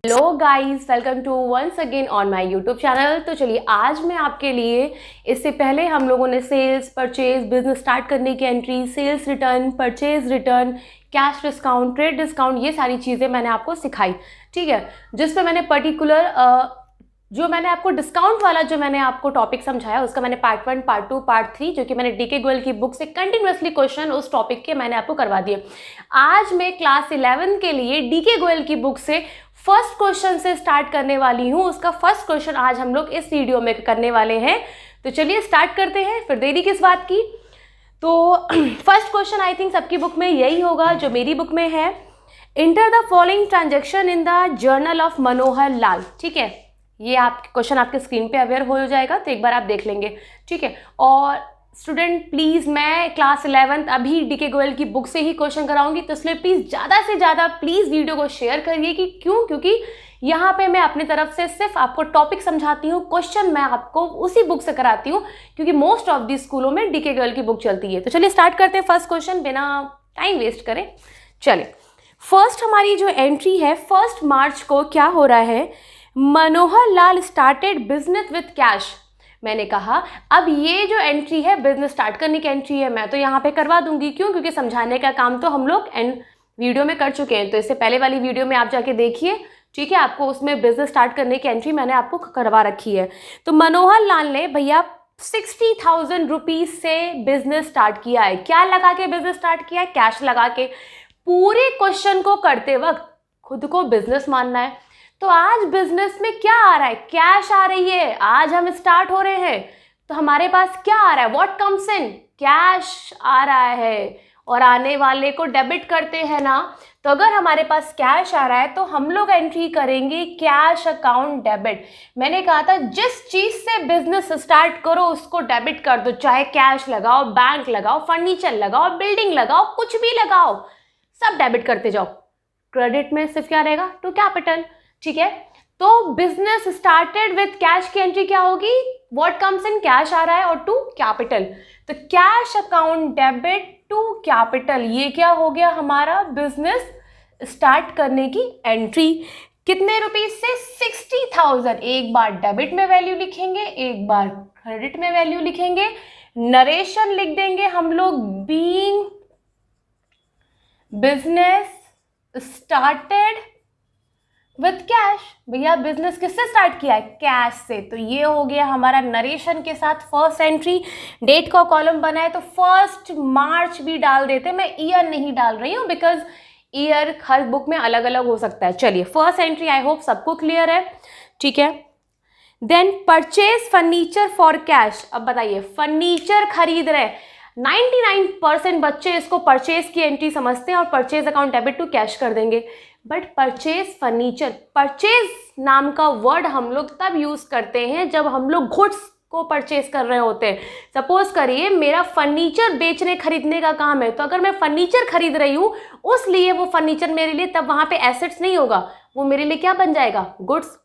Hello guys, welcome to once again on my YouTube channel. तो चलिए आज मैं आपके लिए, इससे पहले हम लोगों ने सेल्स, परचेज, बिजनेस स्टार्ट करने की entry, sales return, purchase return, cash discount, trade discount, ये सारी चीज़ें मैंने आपको सिखाई। ठीक है, जिस पे मैंने पर्टिकुलर जो मैंने आपको डिस्काउंट वाला जो मैंने आपको टॉपिक समझाया, उसका मैंने पार्ट 1, पार्ट 2, पार्ट 3, जो कि मैंने डीके गोयल की बुक से कंटिन्यूअसली क्वेश्चन उस टॉपिक के मैंने आपको करवा दिए। आज मैं क्लास 11 के लिए डीके गोयल की बुक से फर्स्ट क्वेश्चन से स्टार्ट करने वाली हूँ। उसका फर्स्ट क्वेश्चन आज हम लोग इस वीडियो में करने वाले हैं। तो चलिए स्टार्ट करते हैं, फिर देरी किस बात की। तो फर्स्ट क्वेश्चन आई थिंक सबकी बुक में यही होगा जो मेरी बुक में है। Enter the following transaction in the journal of Manohar Lal. ठीक है, ये आप क्वेश्चन आपके स्क्रीन पे अवेयर हो जाएगा, तो एक बार आप देख लेंगे। ठीक है, और स्टूडेंट प्लीज़, मैं क्लास 11 अभी डीके गोयल की बुक से ही क्वेश्चन कराऊंगी, तो इसलिए प्लीज़ ज़्यादा से ज़्यादा प्लीज़ वीडियो को शेयर करिए। कि क्यों? क्योंकि यहाँ पे मैं अपनी तरफ से सिर्फ आपको टॉपिक समझाती हूँ, क्वेश्चन मैं आपको उसी बुक से कराती हूँ, क्योंकि मोस्ट ऑफ दी स्कूलों में डीके गोयल की बुक चलती है। तो चलिए स्टार्ट करते हैं फर्स्ट क्वेश्चन, बिना टाइम वेस्ट करें। चलिए, फर्स्ट हमारी जो एंट्री है, 1 मार्च को क्या हो रहा है? Manohar Lal started business with cash. मैंने कहा अब ये जो एंट्री है बिजनेस स्टार्ट करने की एंट्री है, मैं तो यहाँ पे करवा दूंगी। क्यों? क्योंकि समझाने का काम तो हम लोग एंड वीडियो में कर चुके हैं। तो इससे पहले वाली वीडियो में आप जाके देखिए, ठीक है, आपको उसमें बिजनेस स्टार्ट करने की एंट्री मैंने आपको करवा रखी है। तो मनोहर लाल ने भैया 60,000 रुपीज से बिजनेस स्टार्ट किया है। क्या लगा के बिजनेस स्टार्ट किया है? कैश लगा के। पूरे क्वेश्चन को करते वक्त खुद को बिजनेस मानना है। तो आज बिजनेस में क्या आ रहा है? कैश आ रही है। आज हम स्टार्ट हो रहे हैं, तो हमारे पास क्या आ रहा है? What comes in? कैश आ रहा है। और आने वाले को डेबिट करते हैं ना, तो अगर हमारे पास कैश आ रहा है तो हम लोग एंट्री करेंगे कैश अकाउंट डेबिट। मैंने कहा था जिस चीज से बिजनेस स्टार्ट करो उसको डेबिट कर दो, चाहे कैश लगाओ, बैंक लगाओ, फर्नीचर लगाओ, बिल्डिंग लगाओ, कुछ भी लगाओ, सब डेबिट करते जाओ। क्रेडिट में सिर्फ क्या रहेगा? To capital. ठीक है, तो बिजनेस स्टार्टेड विथ कैश की एंट्री क्या होगी? What comes in? कैश आ रहा है और टू कैपिटल। तो cash account debit to capital, ये क्या हो गया हमारा? बिजनेस स्टार्ट करने की एंट्री। कितने रुपीज से? 60,000। एक बार डेबिट में वैल्यू लिखेंगे, एक बार क्रेडिट में वैल्यू लिखेंगे, नरेशन लिख देंगे हम लोग, being business started with cash. भैया बिजनेस किससे स्टार्ट किया है? कैश से। तो ये हो गया हमारा नरेशन के साथ फर्स्ट एंट्री। डेट का कॉलम बना है तो 1 मार्च भी डाल देते, मैं ईयर नहीं डाल रही हूँ बिकॉज ईयर हर बुक में अलग अलग हो सकता है। चलिए फर्स्ट एंट्री आई होप सबको क्लियर है। ठीक है, then purchase furniture for cash. अब बताइए, फर्नीचर खरीद रहे, 99% बच्चे इसको परचेज की एंट्री समझते हैं और purchase account debit to cash कर देंगे। बट परचेज फर्नीचर, परचेज नाम का वर्ड हम लोग तब यूज करते हैं जब हम लोग गुड्स को परचेज कर रहे होते हैं। सपोज करिए मेरा फर्नीचर बेचने खरीदने का काम है, तो अगर मैं फर्नीचर खरीद रही हूँ उसलिए वो फर्नीचर मेरे लिए तब वहां पे एसेट्स नहीं होगा, वो मेरे लिए क्या बन जाएगा? गुड्स।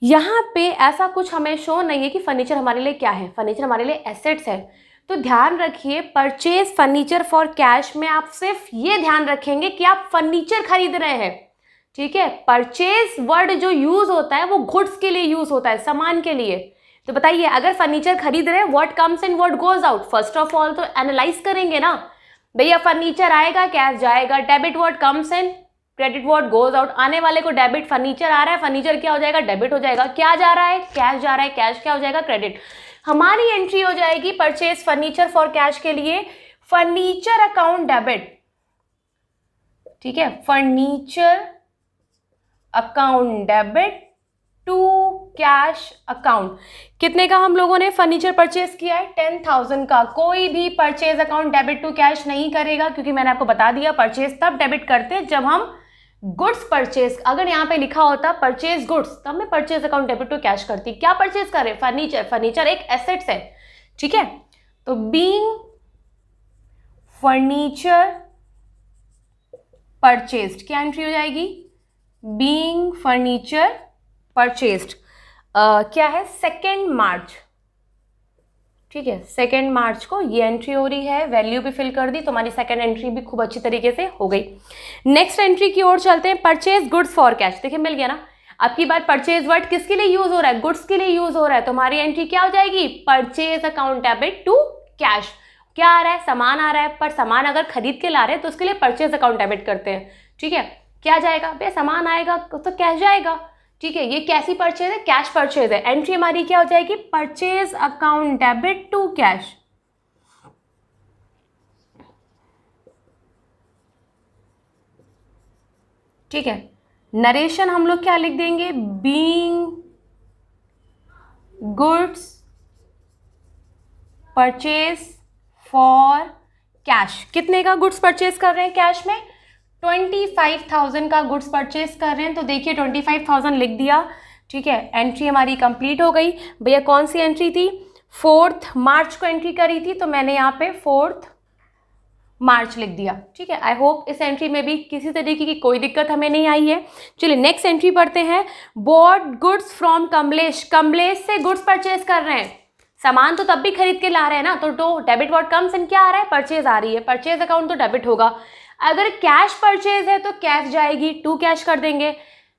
यहाँ पे ऐसा कुछ हमें शो नहीं है कि फर्नीचर हमारे लिए क्या है, फर्नीचर हमारे लिए एसेट्स है। तो ध्यान रखिए, परचेज फर्नीचर फॉर कैश में आप सिर्फ ये ध्यान रखेंगे कि आप फर्नीचर खरीद रहे हैं। ठीक है, परचेज वर्ड जो यूज होता है वो गुड्स के लिए यूज होता है, सामान के लिए। तो बताइए अगर फर्नीचर खरीद रहे हैं, what comes in, what goes out? First of all तो एनालाइज करेंगे ना, भैया फर्नीचर आएगा, कैश जाएगा, debit what comes in, credit what goes out. आने वाले को डेबिट, फर्नीचर आ रहा है, फर्नीचर क्या हो जाएगा? डेबिट हो जाएगा। क्या जा रहा है? कैश जा रहा है, कैश क्या हो जाएगा? क्रेडिट। हमारी एंट्री हो जाएगी परचेज फर्नीचर फॉर कैश के लिए फर्नीचर अकाउंट डेबिट। ठीक है, furniture account debit to cash account. कितने का हम लोगों ने फर्नीचर परचेज किया है? 10,000 का। कोई भी purchase account debit to cash नहीं करेगा, क्योंकि मैंने आपको बता दिया परचेज तब डेबिट करते हैं जब हम गुड्स परचेज, अगर यहाँ पे लिखा होता परचेज गुड्स तब मैं purchase account debit to cash करती। क्या परचेज कर रहे? फर्नीचर। फर्नीचर एक एसेट्स है। ठीक है, तो बीइंग फर्नीचर परचेज्ड क्या एंट्री हो जाएगी? बीइंग फर्नीचर परचेज्ड क्या है? 2 मार्च। ठीक है, 2 मार्च को ये एंट्री हो रही है, वैल्यू भी फिल कर दी, तो हमारी सेकंड एंट्री भी खूब अच्छी तरीके से हो गई। नेक्स्ट एंट्री की ओर चलते हैं, परचेज गुड्स फॉर कैश। देखिए मिल गया ना, अब की बार परचेज वर्ड किसके लिए यूज हो रहा है, गुड्स के लिए यूज हो रहा है, तो हमारी एंट्री क्या हो जाएगी, purchase account debit to cash. क्या आ रहा है, सामान आ रहा है, पर सामान अगर खरीद के ला रहे हैं तो उसके लिए परचेज अकाउंट डेबिट करते हैं। ठीक है, क्या जाएगा भैया, सामान आएगा तो कैश जाएगा। ठीक है, ये कैसी परचेज है, कैश परचेज है। एंट्री हमारी क्या हो जाएगी, purchase account debit to cash. ठीक है, नरेशन हम लोग क्या लिख देंगे, being goods purchase for cash. कितने का गुड्स परचेज कर रहे हैं कैश में, 25,000 का गुड्स परचेज कर रहे हैं, तो देखिए 25,000 लिख दिया। ठीक है, एंट्री हमारी कंप्लीट हो गई। भैया कौन सी एंट्री थी, 4 मार्च को एंट्री करी थी, तो मैंने यहाँ पे 4 मार्च लिख दिया। ठीक है, आई होप इस एंट्री में भी किसी तरीके की कोई दिक्कत हमें नहीं आई है। चलिए नेक्स्ट एंट्री पढ़ते हैं, bought goods from Kamlesh. Kamlesh से गुड्स परचेज कर रहे हैं, सामान तो तब भी खरीद के ला रहे हैं ना, तो डेबिट वर्ड कम्स इन, क्या आ रहा है, परचेज आ रही है, परचेज अकाउंट तो डेबिट होगा। अगर कैश परचेज है तो कैश जाएगी, टू कैश कर देंगे।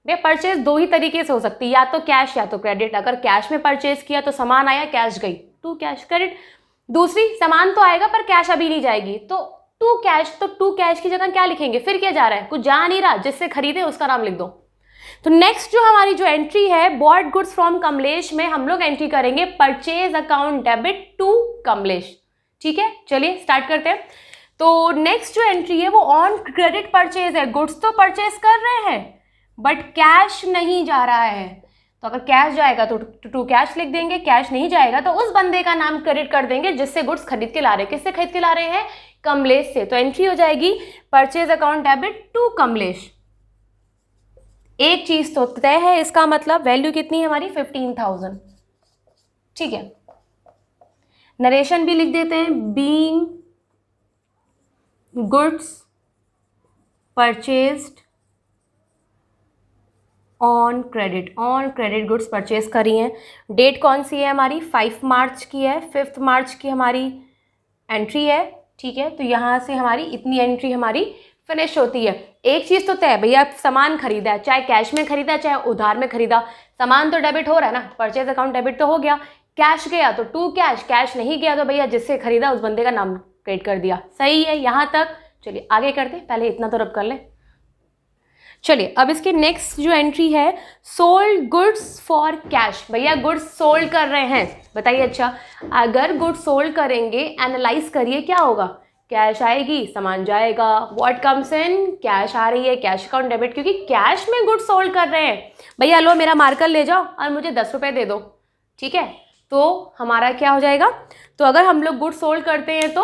भैया परचेज दो ही तरीके से हो सकती है, या तो कैश या तो क्रेडिट। अगर कैश में परचेज किया तो सामान आया, कैश गई, टू कैश क्रेडिट। दूसरी, सामान तो आएगा पर कैश अभी नहीं जाएगी, तो टू कैश। तो टू कैश की जगह क्या लिखेंगे, फिर क्या जा रहा है, कुछ जा नहीं रहा, जिससे खरीदे उसका नाम लिख दो। तो नेक्स्ट जो हमारी जो एंट्री है, बॉट गुड्स फ्रॉम कमलेश में हम लोग एंट्री करेंगे purchase account debit to Kamlesh. ठीक है, चलिए स्टार्ट करते हैं। तो नेक्स्ट जो एंट्री है वो ऑन क्रेडिट परचेज है, गुड्स तो परचेज कर रहे हैं बट कैश नहीं जा रहा है। तो अगर कैश जाएगा तो टू कैश लिख देंगे, कैश नहीं जाएगा तो उस बंदे का नाम क्रेडिट कर देंगे जिससे गुड्स खरीद के ला रहे हैं। किससे खरीद के ला रहे हैं, कमलेश से। तो एंट्री हो जाएगी purchase account debit to Kamlesh. एक चीज तो तय है, इसका मतलब वैल्यू कितनी है हमारी, 15,000। ठीक है, नरेशन भी लिख देते हैं, being goods purchased on credit goods purchase करी हैं। डेट कौन सी है हमारी, 5 मार्च की है, 5 मार्च की हमारी एंट्री है। ठीक है, तो यहाँ से हमारी इतनी एंट्री हमारी फिनिश होती है। एक चीज़ तो तय है भैया, सामान खरीदा है, चाहे कैश में खरीदा चाहे उधार में खरीदा, सामान तो डेबिट हो रहा है ना, परचेज अकाउंट डेबिट तो हो गया। कैश गया तो टू कैश, कैश नहीं गया तो भैया जिससे खरीदा उस बंदे का नाम क्रेडिट कर दिया। सही है यहाँ तक। चलिए आगे करते, पहले इतना तो रब कर ले। चलिए अब इसके नेक्स्ट जो एंट्री है, सोल्ड गुड्स फॉर कैश। भैया गुड्स सोल्ड कर रहे हैं, बताइए। अच्छा, अगर गुड्स सोल्ड करेंगे, एनालाइज करिए क्या होगा, कैश आएगी, सामान जाएगा, व्हाट कम्स इन, कैश आ रही है, कैश अकाउंट डेबिट, क्योंकि कैश में गुड्स सोल्ड कर रहे हैं। भैया लो मेरा मार्कर ले जाओ और मुझे 10 रुपये दे दो। ठीक है, तो हमारा क्या हो जाएगा, तो अगर हम लोग गुड्स सोल्ड करते हैं तो,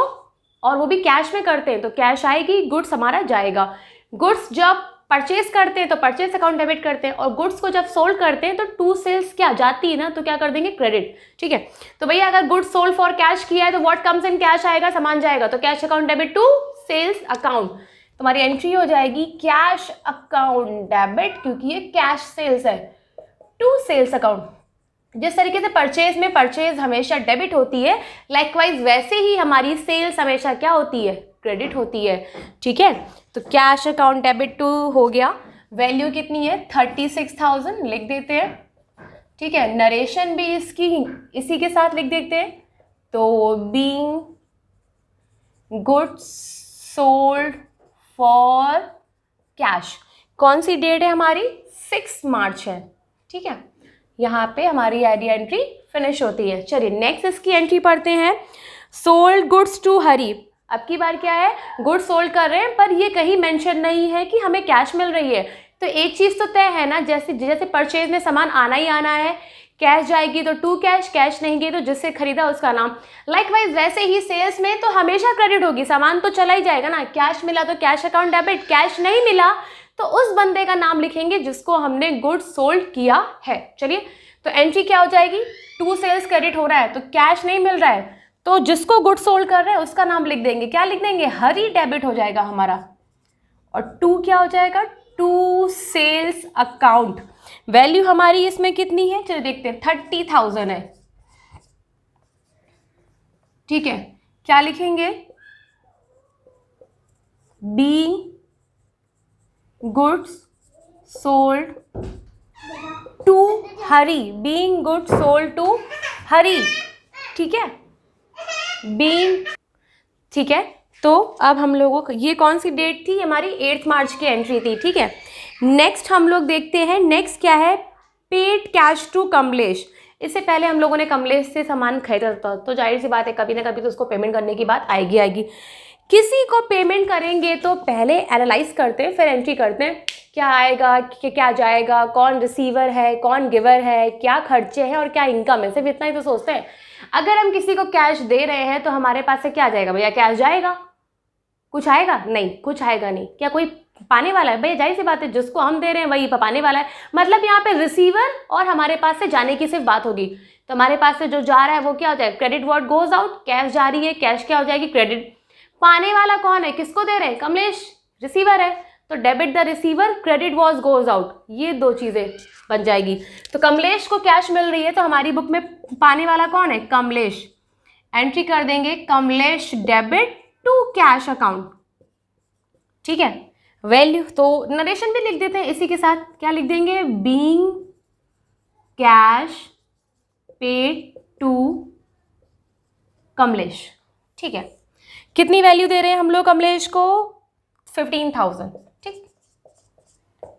और वो भी कैश में करते हैं, तो कैश आएगी, गुड्स हमारा जाएगा। गुड्स जब परचेज करते हैं तो परचेज अकाउंट डेबिट करते हैं, और गुड्स को जब सोल्ड करते हैं तो टू सेल्स क्या जाती है ना, तो क्या कर देंगे, क्रेडिट। ठीक है, तो भैया अगर गुड्स सोल्ड फॉर कैश किया है तो व्हाट कम्स इन, कैश आएगा, सामान जाएगा, तो cash account debit to sales account. तुम्हारी एंट्री हो जाएगी कैश अकाउंट डेबिट, क्योंकि ये कैश सेल्स है, टू सेल्स अकाउंट। जिस तरीके से परचेज में परचेज हमेशा डेबिट होती है, लाइकवाइज वैसे ही हमारी सेल्स हमेशा क्या होती है, क्रेडिट होती है। ठीक है, तो कैश अकाउंट डेबिट टू हो गया। वैल्यू कितनी है, 36,000 लिख देते हैं। ठीक है, नरेशन भी इसकी इसी के साथ लिख देते हैं। तो being goods sold for cash, कौन सी डेट है हमारी, 6 मार्च है। ठीक है, यहाँ पे हमारी आईडी एंट्री फिनिश होती है। चलिए नेक्स्ट इसकी एंट्री पढ़ते हैं, सोल्ड गुड्स टू हरी। अब की बार क्या है, गुड्स सोल्ड कर रहे हैं पर ये कहीं मेंशन नहीं है कि हमें कैश मिल रही है। तो एक चीज़ तो तय है ना, जैसे जैसे परचेज में सामान आना ही आना है, कैश जाएगी तो टू कैश, कैश नहीं गई तो जिससे खरीदा उसका नाम। लाइकवाइज वैसे ही सेल्स में तो हमेशा क्रेडिट होगी, सामान तो चला ही जाएगा ना, कैश मिला तो कैश अकाउंट डेबिट, कैश नहीं मिला तो उस बंदे का नाम लिखेंगे जिसको हमने गुड्स सोल्ड किया है। चलिए, तो एंट्री क्या हो जाएगी, टू सेल्स क्रेडिट हो रहा है तो कैश नहीं मिल रहा है, तो जिसको गुड्स सोल्ड कर रहे हैं उसका नाम लिख देंगे, क्या लिख देंगे, हरी डेबिट हो जाएगा हमारा। और टू क्या हो जाएगा, टू सेल्स अकाउंट। वैल्यू हमारी इसमें कितनी है, चलिए देखते हैं, 30,000 है। ठीक है, क्या लिखेंगे, being goods sold to Hari, being goods sold to Hari, ठीक है, बीइंग, ठीक है। तो अब हम लोगों को ये कौन सी डेट थी, हमारी 8 मार्च की एंट्री थी, ठीक है। नेक्स्ट हम लोग देखते हैं, नेक्स्ट क्या है, पेड कैश टू कमलेश। इससे पहले हम लोगों ने कमलेश से सामान खरीदा था, तो जाहिर सी बात है कभी ना कभी तो उसको पेमेंट करने की बात आएगी। किसी को पेमेंट करेंगे तो पहले एनालाइज करते हैं, फिर एंट्री करते हैं, क्या आएगा क्या जाएगा, कौन रिसीवर है कौन गिवर है, क्या खर्चे हैं और क्या इनकम है, सिर्फ इतना ही तो सोचते हैं। अगर हम किसी को कैश दे रहे हैं तो हमारे पास से क्या जाएगा भैया, कैश जाएगा, कुछ आएगा नहीं, कुछ आएगा नहीं। क्या कोई पाने वाला है भैया, जाहिर सी बात है जिसको हम दे रहे हैं वही पाने वाला है। मतलब यहाँ पे रिसीवर और हमारे पास से जाने की सिर्फ बात होगी। तो हमारे पास से जो जा रहा है वो क्या हो जाएगा, credit what goes out, cash जा रही है, कैश क्या हो जाएगी, क्रेडिट। पाने वाला कौन है, किसको दे रहे हैं, कमलेश, रिसीवर है, तो debit the receiver, credit was goes out, ये दो चीजें बन जाएगी। तो कमलेश को कैश मिल रही है तो हमारी बुक में पाने वाला कौन है, कमलेश। एंट्री कर देंगे Kamlesh debit to cash account, ठीक है। वैल्यू तो नरेशन भी लिख देते हैं इसी के साथ, क्या लिख देंगे, being cash paid to Kamlesh, ठीक है। कितनी वैल्यू दे रहे हैं हम लोग कमलेश को, 15,000, ठीक।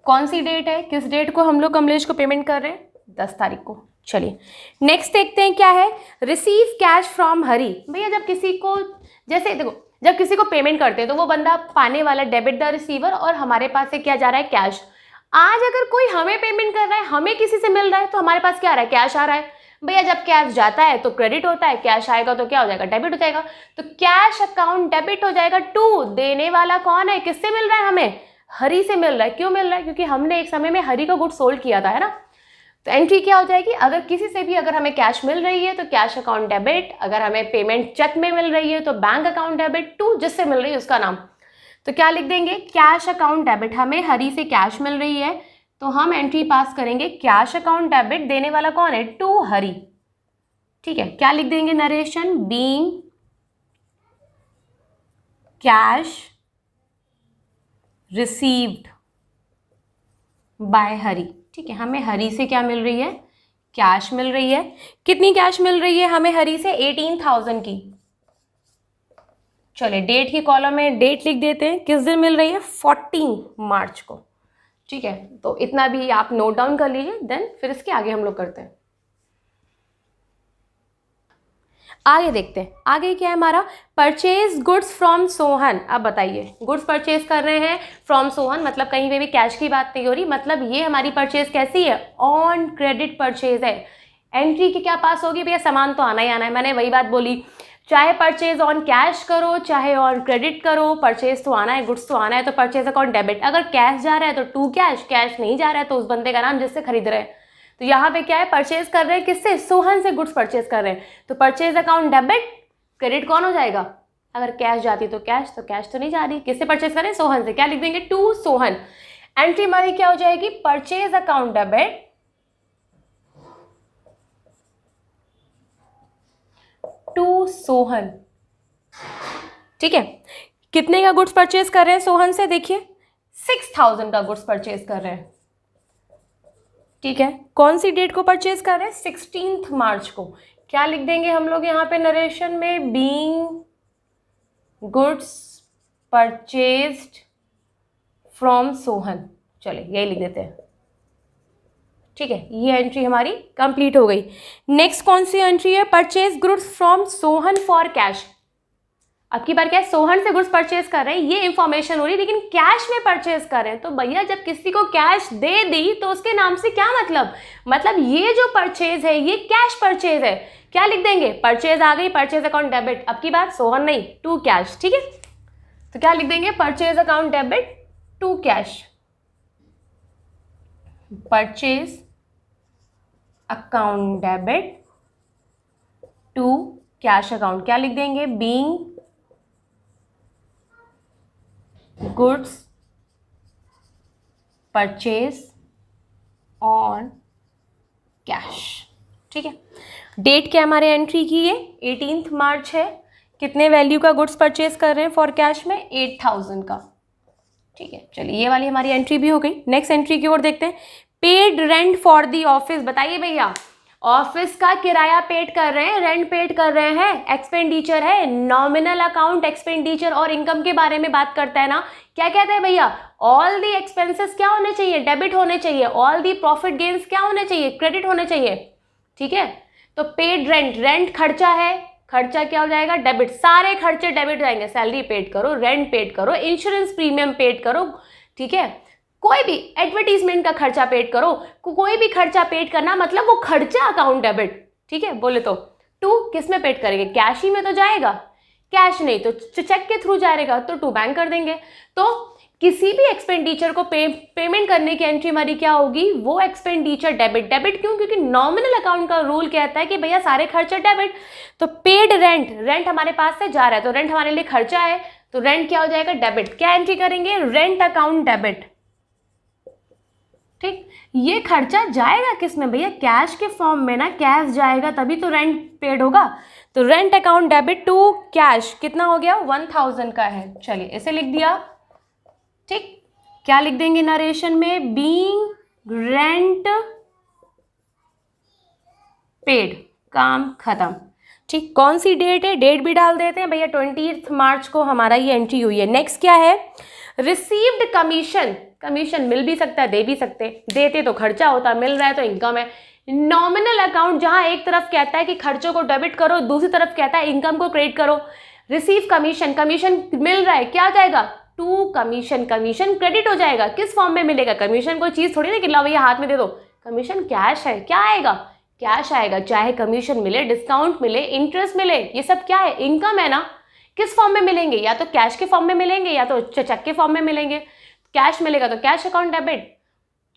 कौन सी डेट है, किस डेट को हम लोग कमलेश को पेमेंट कर रहे हैं, 10 तारीख को। चलिए नेक्स्ट देखते हैं क्या है, रिसीव कैश फ्रॉम हरी। भैया जब किसी को, जैसे देखो जब किसी को पेमेंट करते हैं तो वो बंदा पाने वाला, डेबिट द रिसीवर, और हमारे पास से क्या जा रहा है, कैश। आज अगर कोई हमें पेमेंट कर रहा है, हमें किसी से मिल रहा है, तो हमारे पास क्या आ रहा है, कैश आ रहा है। भैया जब कैश जाता है तो क्रेडिट होता है, कैश आएगा तो क्या हो जाएगा, डेबिट हो जाएगा। तो कैश अकाउंट डेबिट हो जाएगा टू, देने वाला कौन है, किससे मिल रहा है, हमें हरी से मिल रहा है। क्यों मिल रहा है, क्योंकि हमने एक समय में हरी का गुड सोल्ड किया था, है ना। तो एंट्री क्या हो जाएगी, अगर किसी से भी अगर हमें कैश मिल रही है तो कैश अकाउंट डेबिट, अगर हमें पेमेंट चेक में मिल रही है तो बैंक अकाउंट डेबिट टू जिससे मिल रही है उसका नाम। तो क्या लिख देंगे, कैश अकाउंट डेबिट, हमें हरी से कैश मिल रही है तो हम एंट्री पास करेंगे कैश अकाउंट डेबिट, देने वाला कौन है, टू हरी, ठीक है। क्या लिख देंगे, narration, being cash received by Hari, ठीक है। हमें हरी से क्या मिल रही है, कैश मिल रही है। कितनी कैश मिल रही है हमें हरी से, 18,000 की। चलिए डेट की कॉलम में डेट लिख देते हैं, किस दिन मिल रही है, 14 मार्च को, ठीक है। तो इतना भी आप नोट डाउन कर लीजिए, देन फिर इसके आगे हम लोग करते हैं। आगे देखते हैं, आगे क्या है हमारा, परचेज गुड्स फ्रॉम सोहन। अब बताइए, गुड्स परचेज कर रहे हैं फ्रॉम सोहन, मतलब कहीं पे भी कैश की बात नहीं हो रही, मतलब ये हमारी परचेज कैसी है, ऑन क्रेडिट परचेज है। एंट्री की क्या पास होगी भैया, सामान तो आना ही आना है। मैंने वही बात बोली, चाहे परचेज ऑन कैश करो चाहे ऑन क्रेडिट करो, परचेज तो आना है, गुड्स तो आना है। तो परचेज अकाउंट डेबिट, अगर कैश जा रहा है तो टू कैश, कैश नहीं जा रहा है तो उस बंदे का नाम जिससे खरीद रहे हैं। तो यहाँ पे क्या है, परचेज कर रहे हैं किससे, सोहन से गुड्स परचेज कर रहे हैं, तो परचेज अकाउंट डेबिट, क्रेडिट कौन हो जाएगा, अगर कैश जाती तो कैश तो नहीं जा रही, किससे परचेज करें, सोहन से। क्या लिख देंगे, टू सोहन। एंट्री हमारी क्या हो जाएगी, purchase account debit to Sohan, ठीक है। कितने का गुड्स परचेज कर रहे हैं सोहन से, देखिए 6,000 का गुड्स परचेज कर रहे हैं, ठीक है। कौन सी डेट को परचेज कर रहे हैं, 16 मार्च को। क्या लिख देंगे हम लोग यहाँ पे नरेशन में, being goods purchased from Sohan, चलिए यही लिख देते हैं, ठीक है। ये एंट्री हमारी कंप्लीट हो गई। नेक्स्ट कौन सी एंट्री है, purchase goods from Sohan for cash. अब की बार क्या है, सोहन से गुड्स परचेज कर रहे हैं, ये इंफॉर्मेशन हो रही है, लेकिन कैश में परचेज कर रहे हैं। तो भैया जब किसी को कैश दे दी तो उसके नाम से क्या मतलब ये जो परचेज है ये कैश परचेज है। क्या लिख देंगे, परचेज आ गई, परचेज अकाउंट डेबिट, अब की बार सोहन नहीं, टू कैश, ठीक है। तो क्या लिख देंगे, purchase account debit to cash, purchase account debit to cash account. क्या लिख देंगे, being goods purchase on cash, ठीक है। डेट क्या हमारे एंट्री की है, 18 मार्च है, कितने वैल्यू का गुड्स परचेज कर रहे हैं फॉर कैश में? 8000 का। ठीक है, चलिए ये वाली हमारी एंट्री भी हो गई। नेक्स्ट एंट्री की ओर देखते हैं। Paid rent for the office. बताइए भैया, ऑफिस का किराया पेड कर रहे हैं, रेंट पेड कर रहे हैं, एक्सपेंडिचर है। नॉमिनल अकाउंट एक्सपेंडिचर और इनकम के बारे में बात करता है ना। क्या कहते हैं भैया? ऑल दी एक्सपेंसेस क्या होने चाहिए? डेबिट होने चाहिए। ऑल दी प्रॉफिट गेन्स क्या होने चाहिए? क्रेडिट होने चाहिए। ठीक है, तो पेड रेंट, रेंट खर्चा है, खर्चा क्या हो जाएगा? डेबिट। सारे खर्चे डेबिट हो जाएंगे। सैलरी पेड करो, रेंट पेड करो, इंश्योरेंस प्रीमियम पेड करो। ठीक है, कोई भी एडवर्टीजमेंट का खर्चा पेड करो, कोई भी खर्चा पेड करना मतलब वो खर्चा अकाउंट डेबिट। ठीक है, बोले तो टू किस में पेड करेंगे? कैश ही में तो जाएगा। कैश नहीं तो चेक के थ्रू जाएगा, तो टू बैंक कर देंगे। तो किसी भी एक्सपेंडिचर को पेमेंट करने की एंट्री हमारी क्या होगी? वो एक्सपेंडिचर डेबिट। डेबिट क्यों? क्योंकि नॉमिनल अकाउंट का रूल कहता है कि भैया सारे खर्चे डेबिट। तो पेड रेंट, रेंट हमारे पास से जा रहा है तो रेंट हमारे लिए खर्चा है, तो रेंट क्या हो जाएगा? डेबिट। क्या एंट्री करेंगे? Rent account debit. ठीक, ये खर्चा जाएगा किस में भैया? कैश के फॉर्म में ना। कैश जाएगा तभी तो रेंट पेड होगा। तो rent account debit to cash कितना हो गया? 1000 का है। चलिए इसे लिख दिया। ठीक, क्या लिख देंगे नरेशन में? बीइंग रेंट पेड, काम खत्म। ठीक, कौन सी डेट है? डेट भी डाल देते हैं भैया, 20 मार्च को हमारा ये एंट्री हुई है। नेक्स्ट क्या है? Received commission. कमीशन मिल भी सकता है, दे भी सकते। देते तो खर्चा होता, मिल रहा है तो इनकम है। नॉमिनल अकाउंट, जहां एक तरफ कहता है कि खर्चों को डेबिट करो, दूसरी तरफ कहता है इनकम को क्रेडिट करो। रिसीव कमीशन, कमीशन मिल रहा है, क्या आ जाएगा? To commission. कमीशन क्रेडिट हो जाएगा। किस फॉर्म में मिलेगा? कमीशन कोई चीज थोड़ी ना कि ला भैया हाथ में दे दो। कमीशन कैश है, क्या आएगा? कैश आएगा। चाहे कमीशन मिले, डिस्काउंट मिले, इंटरेस्ट मिले, ये सब क्या है? इनकम है ना। किस फॉर्म में मिलेंगे? या तो कैश के फॉर्म में मिलेंगे या तो चेक के फॉर्म में मिलेंगे। कैश मिलेगा तो कैश अकाउंट डेबिट,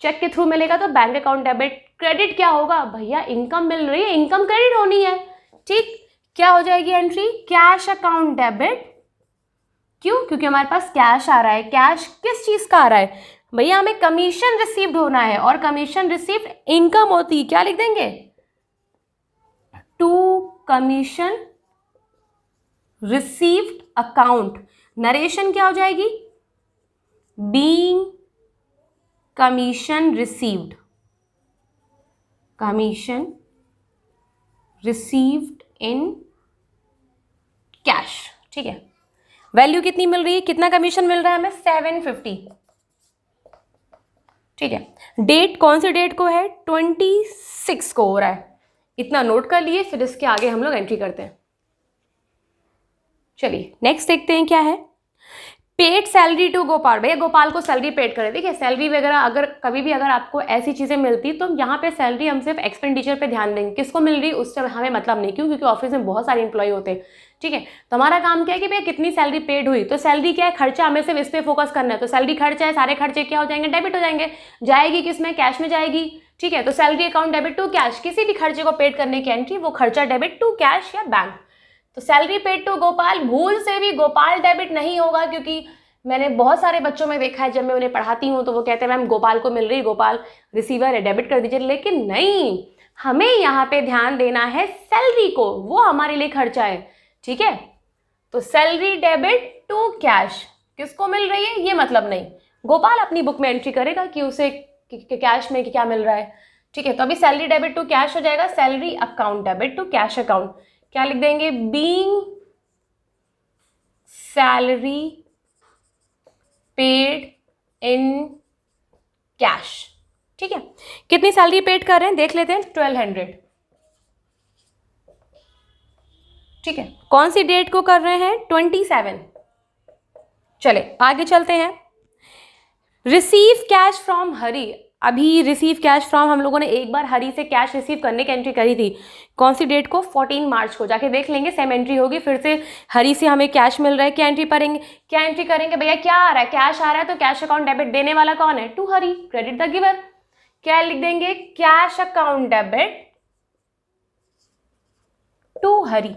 चेक के थ्रू मिलेगा तो बैंक अकाउंट डेबिट। क्रेडिट क्या होगा भैया? इनकम मिल रही है, इनकम क्रेडिट होनी है। ठीक, क्या हो जाएगी एंट्री? Cash account debit. क्यों? क्योंकि हमारे पास कैश आ रहा है। कैश किस चीज का आ रहा है भैया? हमें कमीशन रिसीव्ड होना है, और कमीशन रिसीव्ड इनकम होती है। क्या लिख देंगे? To commission received account. Narration क्या हो जाएगी? Being commission received, commission received in cash. ठीक है, वैल्यू कितनी मिल रही है? कितना कमीशन मिल रहा है हमें? 750। ठीक है, डेट कौन सी डेट को है? 26 को हो रहा है। इतना नोट कर लिए, फिर इसके आगे हम लोग एंट्री करते हैं। चलिए नेक्स्ट देखते हैं क्या है। Paid salary to Gopal. भैया गोपाल को सैलरी पेड करें। देखिए सैलरी वगैरह अगर कभी भी अगर आपको ऐसी चीज़ें मिलती तो यहाँ पे सैलरी हम सिर्फ एक्सपेंडिचर पे ध्यान देंगे, किसको मिल रही उससे हमें मतलब नहीं। क्यों? क्योंकि ऑफिस में बहुत सारे इंप्लॉय होते हैं। ठीक है, तो हमारा काम क्या है कि भैया कितनी सैलरी पेड हुई। तो सैलरी क्या है? खर्चा, हमें सिर्फ इस पर फोकस करना है। तो सैलरी खर्चा है, सारे खर्चे क्या हो जाएंगे? डेबिट हो जाएंगे। जाएगी किस में? कैश में जाएगी। ठीक है, तो salary account debit to cash. किसी भी खर्चे को पेड करने की एंट्री, वो खर्चा डेबिट टू कैश या बैंक। तो सैलरी पेड टू गोपाल, भूल से भी गोपाल डेबिट नहीं होगा, क्योंकि मैंने बहुत सारे बच्चों में देखा है जब मैं उन्हें पढ़ाती हूँ तो वो कहते हैं मैम गोपाल को मिल रही, गोपाल रिसीवर है, डेबिट कर दीजिए। लेकिन नहीं, हमें यहाँ पे ध्यान देना है सैलरी को, वो हमारे लिए खर्चा है। ठीक है, तो सैलरी डेबिट टू कैश किसको मिल रही है ये मतलब नहीं। गोपाल अपनी बुक में एंट्री करेगा कि उसे कैश में क्या मिल रहा है। ठीक है, तो अभी सैलरी डेबिट टू कैश हो जाएगा। Salary account debit to cash account क्या लिख देंगे? Being salary paid in cash. ठीक है, कितनी सैलरी पेड कर रहे हैं देख लेते हैं। 1200। ठीक है, कौन सी डेट को कर रहे हैं? 27। चले आगे चलते हैं। रिसीव कैश फ्रॉम हरी। अभी रिसीव कैश फ्रॉम हम लोगों ने एक बार हरी से कैश रिसीव करने की एंट्री करी थी। कौन सी डेट को? 14 मार्च को। जाके देख लेंगे, सेम एंट्री होगी। फिर से हरी से हमें कैश मिल रहा है, क्या एंट्री करेंगे? क्या एंट्री करेंगे भैया? क्या आ रहा है? कैश आ रहा है, तो कैश अकाउंट डेबिट। देने वाला कौन है? To Hari, credit the giver. क्या लिख देंगे? Cash account debit to Hari.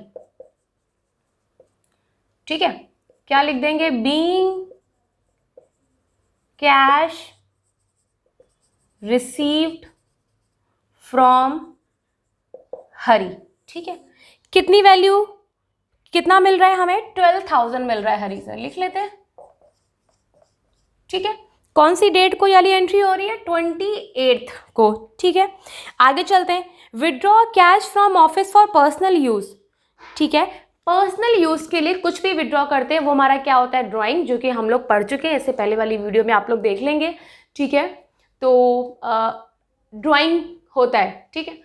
ठीक है, क्या लिख देंगे? Being cash received from Hari. ठीक है, कितनी वैल्यू? कितना मिल रहा है हमें, 12,000 मिल रहा है हरी सर, लिख लेते हैं, ठीक है। कौन सी डेट को ये वाली एंट्री हो रही है, 28 को, ठीक है। आगे चलते हैं, withdraw cash from office for personal use, ठीक है। पर्सनल यूज के लिए कुछ भी विड्रॉ करते हैं वो हमारा क्या होता है, ड्राइंग, जो कि हम लोग पढ़ चुके हैं, इससे पहले वाली वीडियो में आप लोग देख लेंगे, ठीक है। तो ड्राइंग होता है, ठीक है।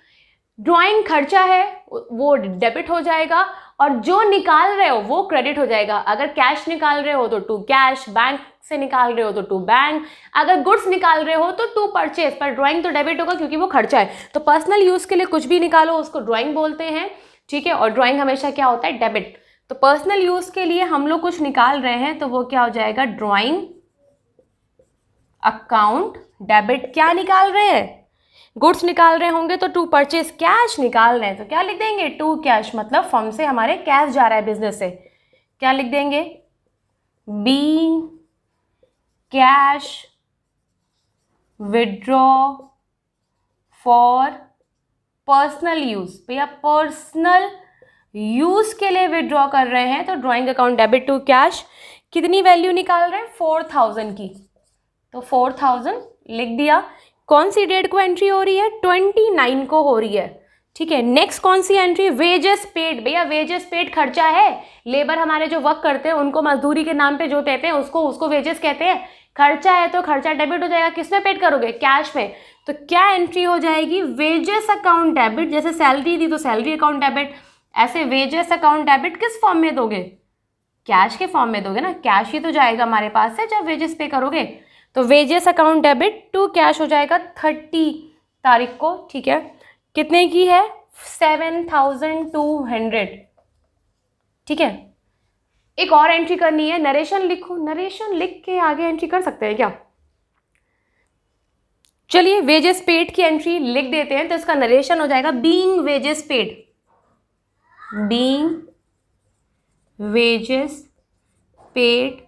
ड्राइंग खर्चा है वो डेबिट हो जाएगा, और जो निकाल रहे हो वो क्रेडिट हो जाएगा। अगर कैश निकाल रहे हो तो टू कैश, बैंक से निकाल रहे हो तो टू बैंक, अगर गुड्स निकाल रहे हो तो टू परचेज, पर ड्राइंग तो डेबिट होगा क्योंकि वो खर्चा है। तो पर्सनल यूज के लिए कुछ भी निकालो उसको ड्राइंग बोलते हैं, ठीक है। और ड्राइंग हमेशा क्या होता है, डेबिट। तो पर्सनल यूज के लिए हम लोग कुछ निकाल रहे हैं तो वो क्या हो जाएगा, ड्राइंग अकाउंट डेबिट। क्या निकाल रहे हैं, गुड्स निकाल रहे होंगे तो टू परचेज, कैश निकाल रहे हैं तो क्या लिख देंगे, टू कैश, मतलब फर्म से हमारे कैश जा रहा है बिजनेस से, क्या लिख देंगे, being cash withdraw for personal use. भैया पर्सनल यूज के लिए विड्रॉ कर रहे हैं तो drawing account debit to cash. कितनी वैल्यू निकाल रहे हैं, 4,000 की, तो 4,000 लिख दिया। कौन सी डेट को एंट्री हो रही है, 29 को हो रही है, ठीक है। नेक्स्ट कौन सी एंट्री, वेजेस पेड। भैया वेजेस पेड खर्चा है, लेबर हमारे जो वर्क करते हैं उनको मजदूरी के नाम पे जो देते हैं उसको वेजेस कहते हैं। खर्चा है तो खर्चा डेबिट हो जाएगा, किसमें पेड करोगे, कैश में। तो क्या एंट्री हो जाएगी, वेजेस अकाउंट डेबिट। जैसे सैलरी दी तो सैलरी अकाउंट डेबिट, ऐसे वेजेस अकाउंट डेबिट किस फॉर्म में दोगे, कैश के फॉर्म में दोगे ना, कैश ही तो जाएगा हमारे पास से जब वेजेस पे करोगे। तो wages account debit to cash हो जाएगा 30 तारीख को, ठीक है। कितने की है, 7,200, ठीक है। एक और एंट्री करनी है, नरेशन लिखो, नरेशन लिख के आगे एंट्री कर सकते हैं क्या, चलिए वेजेस पेड की एंट्री लिख देते हैं। तो इसका नरेशन हो जाएगा, being wages paid, being wages paid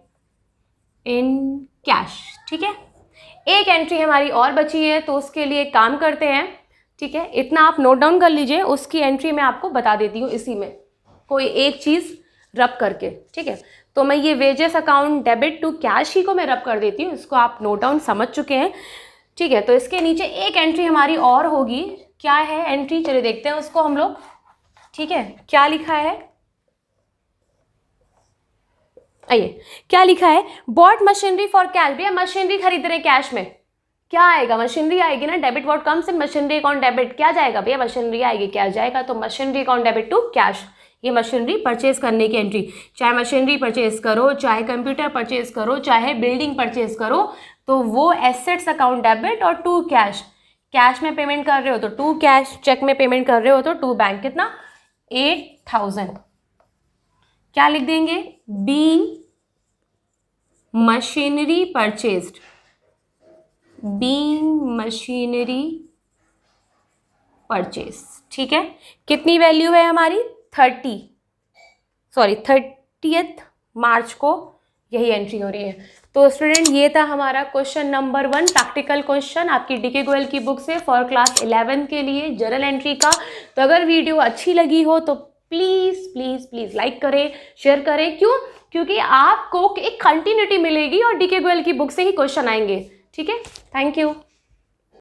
in cash, ठीक है। एक एंट्री हमारी और बची है तो उसके लिए काम करते हैं, ठीक है। इतना आप नोट डाउन कर लीजिए, उसकी एंट्री मैं आपको बता देती हूँ इसी में, कोई एक चीज़ रब करके, ठीक है। तो मैं ये wages account debit to cash ही को मैं रब कर देती हूँ, इसको आप नोट डाउन समझ चुके हैं, ठीक है। तो इसके नीचे एक एंट्री हमारी और होगी, क्या है एंट्री, चलिए देखते हैं उसको हम लोग, ठीक है। क्या लिखा है, आइए क्या लिखा है, बॉट मशीनरी फॉर कैश। भैया मशीनरी खरीद रहे हैं कैश में, क्या आएगा, मशीनरी आएगी ना, debit what comes in machinery account debit, क्या जाएगा भैया, मशीनरी आएगी, क्या जाएगा, तो machinery account debit to cash. ये मशीनरी परचेज करने की एंट्री, चाहे मशीनरी परचेज करो, चाहे कंप्यूटर परचेज करो, चाहे बिल्डिंग परचेज करो, तो वो एसेट्स अकाउंट डेबिट और टू कैश। कैश में पेमेंट कर रहे हो तो टू कैश, चेक में पेमेंट कर रहे हो तो टू बैंक। कितना, 8,000। क्या लिख देंगे, being machinery purchased, being machinery purchase, ठीक है। कितनी वैल्यू है हमारी, 30th मार्च को यही एंट्री हो रही है। तो स्टूडेंट ये था हमारा क्वेश्चन नंबर 1, प्रैक्टिकल क्वेश्चन आपकी डीके गोयल की बुक से फॉर क्लास 11 के लिए जर्नल एंट्री का। तो अगर वीडियो अच्छी लगी हो तो प्लीज़ प्लीज़ प्लीज़ लाइक करें, शेयर करें, क्यों, क्योंकि आपको एक कंटिन्यूटी मिलेगी और डीके गोयल की बुक से ही क्वेश्चन आएंगे, ठीक है। Thank you.